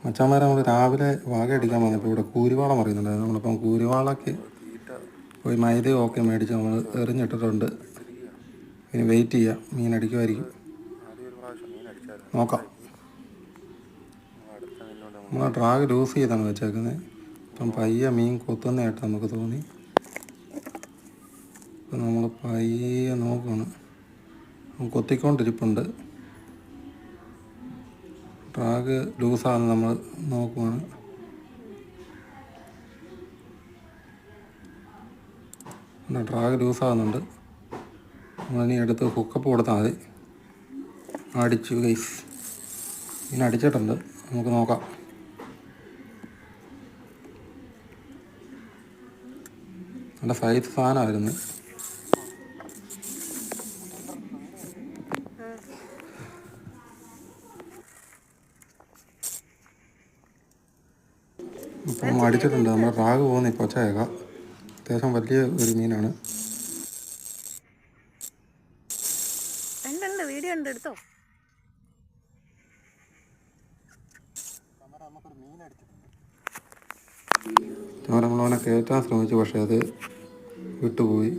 മച്ചാന്മാരെ നമ്മൾ രാവിലെ വാക അടിക്കാൻ വന്നപ്പോൾ ഇവിടെ കൂരിവാള മറിയുന്നുണ്ടായിരുന്നു. നമ്മളിപ്പം കൂരിവാളയ്ക്ക് പോയി മൈദയും ഒക്കെ മേടിച്ച് നമ്മൾ എറിഞ്ഞിട്ടിട്ടുണ്ട്. ഇനി വെയിറ്റ് ചെയ്യാം, മീൻ അടിക്കുമായിരിക്കും. നോക്കാം. നമ്മൾ ഡ്രാഗ് ലൂസ് ചെയ്താണ് വെച്ചേക്കുന്നത്. ഇപ്പം പയ്യെ മീൻ കൊത്തുന്നതായിട്ട് നമുക്ക് തോന്നി. ഇപ്പം നമ്മൾ പയ്യെ നോക്കുകയാണ്. കൊത്തിക്കൊണ്ടിരിപ്പുണ്ട്. ഡ്രാഗ് ലൂസാണെന്ന് നമ്മൾ നോക്കുകയാണ്. ഡ്രാഗ് ലൂസാകുന്നുണ്ട്. നമ്മളിനി എടുത്ത് ഹുക്കപ്പ് കൊടുത്താൽ മതി. അടിച്ചു ഗൈസ്, മീൻ അടിച്ചിട്ടുണ്ട്. നമുക്ക് നോക്കാം. നല്ല സൈസ് സാധനമായിരുന്നു. ഇപ്പം അടിച്ചിട്ടുണ്ട്. നമ്മുടെ ഡ്രാഗ് പോകുന്ന ഇപ്പോൾ ഒച്ചയേക്കാം. അത്യാവശ്യം വലിയ ഒരു മീനാണ്. വീഡിയോ ഉണ്ട്, എടുത്തോ. നമ്മളവനെ കയറ്റാൻ ശ്രമിച്ചു, പക്ഷേ അത് വിട്ടുപോയി.